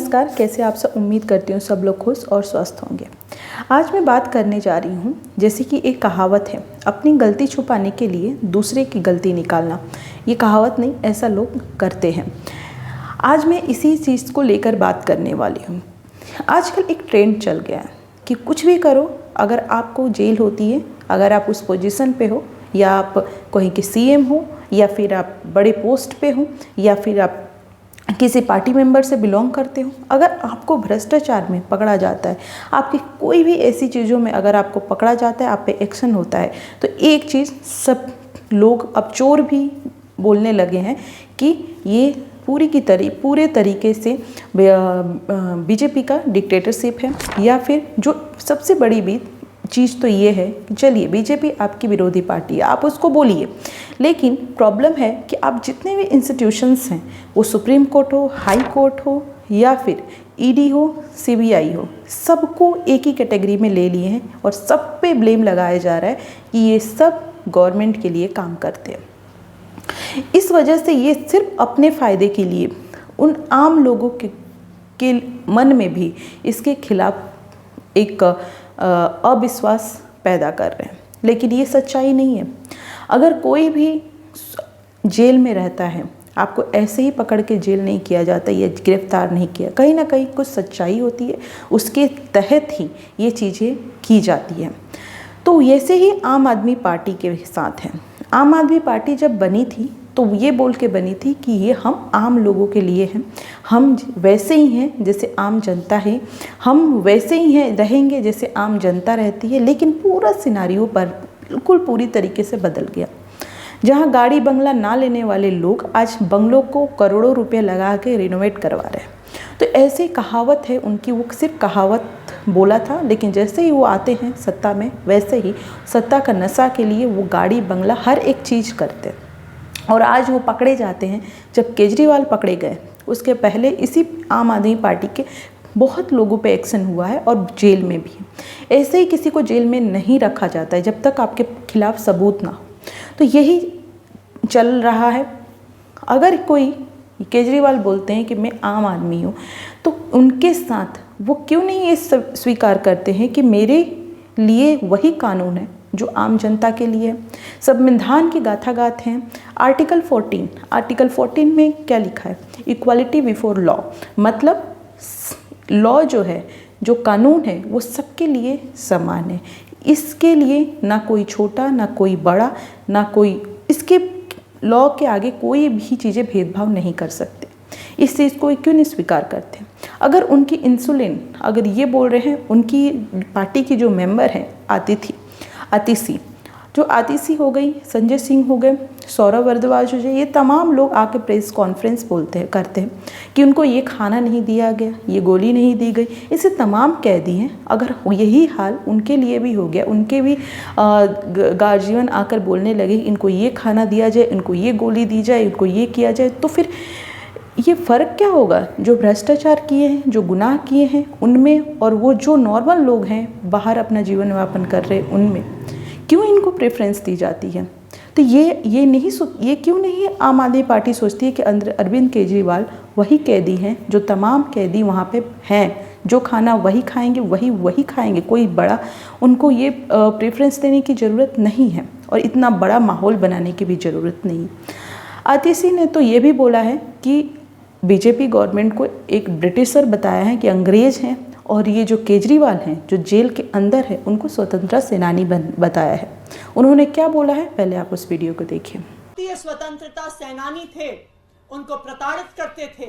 नमस्कार, कैसे आप सब। उम्मीद करती हूँ सब लोग खुश और स्वस्थ होंगे। आज मैं बात करने जा रही हूँ, जैसे कि एक कहावत है, अपनी गलती छुपाने के लिए दूसरे की गलती निकालना। ये कहावत नहीं, ऐसा लोग करते हैं। आज मैं इसी चीज़ को लेकर बात करने वाली हूँ। आजकल एक ट्रेंड चल गया है कि कुछ भी करो, अगर आपको जेल होती है, अगर आप उस पोजीशन पे हो, या आप कहीं के सीएम हो, या फिर आप बड़े पोस्ट पे हो, या फिर आप किसी पार्टी मेंबर से बिलोंग करते हो, अगर आपको भ्रष्टाचार में पकड़ा जाता है, आपकी कोई भी ऐसी चीज़ों में अगर आपको पकड़ा जाता है, आप पे एक्शन होता है, तो एक चीज़ सब लोग, अब चोर भी बोलने लगे हैं कि ये पूरे तरीके से बीजेपी का डिक्टेटरशिप है। या फिर जो सबसे बड़ी भी चीज़ तो ये है कि चलिए, बीजेपी आपकी विरोधी पार्टी है, आप उसको बोलिए, लेकिन प्रॉब्लम है कि आप जितने भी इंस्टीट्यूशंस हैं, वो सुप्रीम कोर्ट हो, हाई कोर्ट हो, या फिर ईडी हो, सीबीआई हो, सबको एक ही कैटेगरी में ले लिए हैं और सब पे ब्लेम लगाया जा रहा है कि ये सब गवर्नमेंट के लिए काम करते हैं। इस वजह से ये सिर्फ अपने फ़ायदे के लिए उन आम लोगों के मन में भी इसके खिलाफ एक अविश्वास पैदा कर रहे हैं। लेकिन ये सच्चाई नहीं है। अगर कोई भी जेल में रहता है, आपको ऐसे ही पकड़ के जेल नहीं किया जाता या गिरफ्तार नहीं किया, कहीं ना कहीं कुछ सच्चाई होती है, उसके तहत ही ये चीज़ें की जाती हैं। तो ऐसे ही आम आदमी पार्टी के साथ है। आम आदमी पार्टी जब बनी थी तो ये बोल के बनी थी कि ये हम आम लोगों के लिए हैं, हम वैसे ही हैं जैसे आम जनता है, हम वैसे ही हैं रहेंगे जैसे आम जनता रहती है। लेकिन पूरा सिनारियो पर बिल्कुल पूरी तरीके से बदल गया। जहाँ गाड़ी बंगला ना लेने वाले लोग आज बंगलों को करोड़ों रुपए लगा के रिनोवेट करवा रहे हैं। तो ऐसी कहावत है उनकी, वो सिर्फ कहावत बोला था, लेकिन जैसे ही वो आते हैं सत्ता में, वैसे ही सत्ता का नशा के लिए वो गाड़ी बंगला हर एक चीज़ करते हैं। और आज वो पकड़े जाते हैं। जब केजरीवाल पकड़े गए, उसके पहले इसी आम आदमी पार्टी के बहुत लोगों पे एक्शन हुआ है और जेल में भी। ऐसे ही किसी को जेल में नहीं रखा जाता है जब तक आपके खिलाफ सबूत ना हो। तो यही चल रहा है। अगर कोई केजरीवाल बोलते हैं कि मैं आम आदमी हूँ, तो उनके साथ वो क्यों नहीं ये स्वीकार करते हैं कि मेरे लिए वही कानून है जो आम जनता के लिए है। संविधान की गाथागाथ हैं। आर्टिकल 14 में क्या लिखा है? Equality before law. मतलब लॉ जो है, जो कानून है, वो सबके लिए समान है। इसके लिए ना कोई छोटा, ना कोई बड़ा, ना कोई, इसके लॉ के आगे कोई भी चीज़ें भेदभाव नहीं कर सकते। इस चीज़ को क्यों नहीं स्वीकार करते? अगर उनकी इंसुलिन, अगर ये बोल रहे हैं, उनकी पार्टी की जो मेंबर हैं आतिशी, जो आतिशी हो गई, संजय सिंह हो गए, सौरभ भारद्वाज हो जाए, ये तमाम लोग आके प्रेस कॉन्फ्रेंस करते हैं कि उनको ये खाना नहीं दिया गया, ये गोली नहीं दी गई। इसे तमाम कैदी हैं। अगर यही हाल उनके लिए भी हो गया, उनके भी गार्जियन आकर बोलने लगे इनको ये खाना दिया जाए, इनको ये गोली दी जाए, इनको ये किया जाए, तो फिर ये फ़र्क क्या होगा? जो भ्रष्टाचार किए हैं, जो गुनाह किए हैं उनमें, और वो जो नॉर्मल लोग हैं बाहर अपना जीवन यापन कर रहे हैं उनमें, क्यों इनको प्रेफरेंस दी जाती है? तो ये क्यों नहीं आम आदमी पार्टी सोचती है कि अरविंद केजरीवाल वही कैदी हैं जो तमाम कैदी वहाँ पे हैं, जो खाना वही खाएंगे, वही खाएंगे, कोई बड़ा उनको ये प्रेफरेंस देने की ज़रूरत नहीं है और इतना बड़ा माहौल बनाने की भी ज़रूरत नहीं। आतिशी ने तो ये भी बोला है कि बीजेपी गवर्नमेंट को एक ब्रिटिशर बताया है, कि अंग्रेज हैं, और ये जो केजरीवाल हैं जो जेल के अंदर है, उनको स्वतंत्रता सेनानी बताया है। उन्होंने क्या बोला है, पहले आप उस वीडियो को देखिए। ये स्वतंत्रता सेनानी थे, उनको प्रताड़ित करते थे,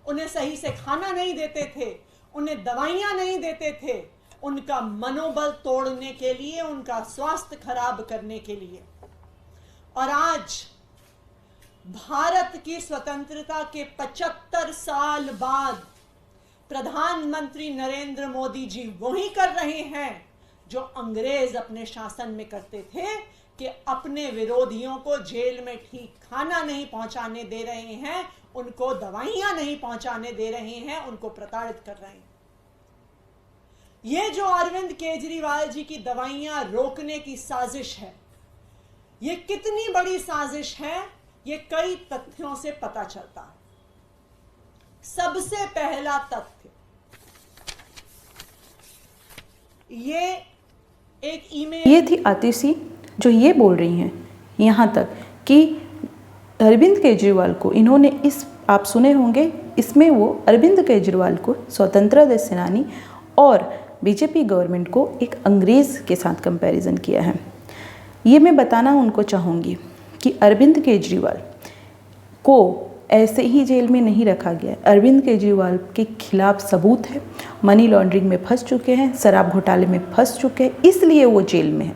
उन्हें सही से खाना नहीं देते थे, उन्हें दवाइयां नहीं देते थे, उनका मनोबल तोड़ने के लिए, उनका स्वास्थ्य खराब करने के लिए। और आज भारत की स्वतंत्रता के 75 साल बाद प्रधानमंत्री नरेंद्र मोदी जी वही कर रहे हैं जो अंग्रेज अपने शासन में करते थे, कि अपने विरोधियों को जेल में ठीक खाना नहीं पहुंचाने दे रहे हैं, उनको दवाइयां नहीं पहुंचाने दे रहे हैं, उनको प्रताड़ित कर रहे हैं। ये जो अरविंद केजरीवाल जी की दवाइयां रोकने की साजिश है, ये कितनी बड़ी साजिश है, ये कई तथ्यों से पता चलता है। सबसे पहला तथ्य, ये एक ईमेल, ये थी आतिशी जो ये बोल रही हैं यहाँ तक कि अरविंद केजरीवाल को इन्होंने आप सुने होंगे, इसमें वो अरविंद केजरीवाल को स्वतंत्रता सेनानी और बीजेपी गवर्नमेंट को एक अंग्रेज़ के साथ कंपैरिजन किया है। ये मैं बताना उनको चाहूँगी कि अरविंद केजरीवाल को ऐसे ही जेल में नहीं रखा गया। अरविंद केजरीवाल के खिलाफ सबूत है, मनी लॉन्ड्रिंग में फंस चुके हैं, शराब घोटाले में फंस चुके हैं, इसलिए वो जेल में है।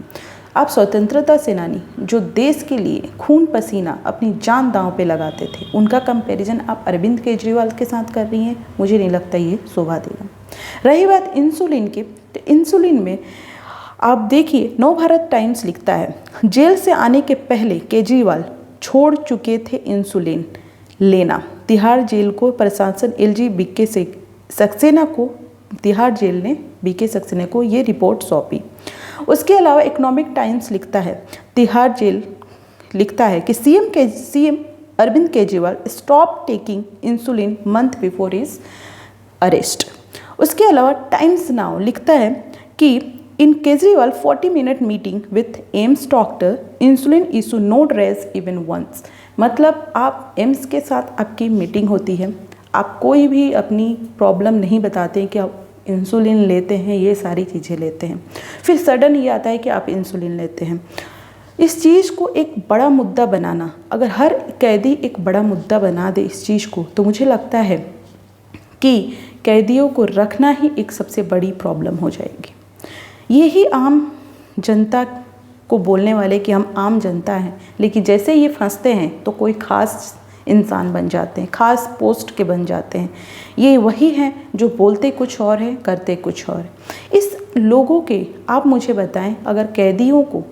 आप स्वतंत्रता सेनानी जो देश के लिए खून पसीना अपनी जान दांव पे लगाते थे, उनका कंपैरिजन आप अरविंद केजरीवाल के साथ कर रही हैं, मुझे नहीं लगता ये शोभा देगा। रही बात इंसुलिन की, तो इंसुलिन में आप देखिए नवभारत टाइम्स लिखता है, जेल से आने के पहले केजरीवाल छोड़ चुके थे इंसुलिन लेना। तिहाड़ जेल को प्रशासन एलजी बीके सक्सेना को तिहाड़ जेल ने बीके सक्सेना को ये रिपोर्ट सौंपी। उसके अलावा इकोनॉमिक टाइम्स लिखता है, तिहाड़ जेल लिखता है कि CM Arvind Kejriwal stop taking insulin month before his arrest. उसके अलावा टाइम्स नाउ लिखता है कि in Kejriwal 40-minute meeting with AIIMS doctor, insulin issue not raise even once. मतलब आप एम्स के साथ आपकी मीटिंग होती है, आप कोई भी अपनी प्रॉब्लम नहीं बताते हैं कि आप इंसुलिन लेते हैं, ये सारी चीज़ें लेते हैं, फिर सडन ये आता है कि आप इंसुलिन लेते हैं। इस चीज़ को एक बड़ा मुद्दा बनाना, अगर हर कैदी एक बड़ा मुद्दा बना दे इस चीज़ को, तो मुझे लगता है कि कैदियों को रखना ही एक सबसे बड़ी प्रॉब्लम हो जाएगी। यही आम जनता को बोलने वाले कि हम आम जनता हैं, लेकिन जैसे ये फंसते हैं तो कोई ख़ास इंसान बन जाते हैं, ख़ास पोस्ट के बन जाते हैं। ये वही हैं जो बोलते कुछ और है, करते कुछ और है। इस लोगों के आप मुझे बताएं, अगर कैदियों को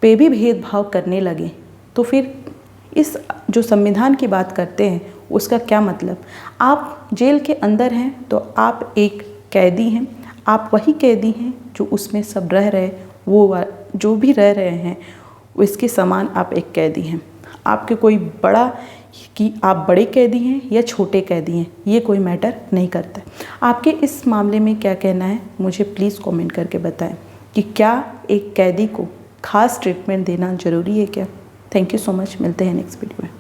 पे भी भेदभाव करने लगे तो फिर इस जो संविधान की बात करते हैं उसका क्या मतलब। आप जेल के अंदर हैं तो आप एक कैदी हैं, आप वही कैदी हैं जो उसमें सब रह रहे, वो जो भी रह रहे हैं इसके समान आप एक कैदी हैं। आपके कोई बड़ा कि आप बड़े कैदी हैं या छोटे कैदी हैं, ये कोई मैटर नहीं करता। आपके इस मामले में क्या कहना है, मुझे प्लीज़ कमेंट करके बताएं कि क्या एक कैदी को खास ट्रीटमेंट देना ज़रूरी है क्या। थैंक यू सो मच, मिलते हैं नेक्स्ट वीडियो में।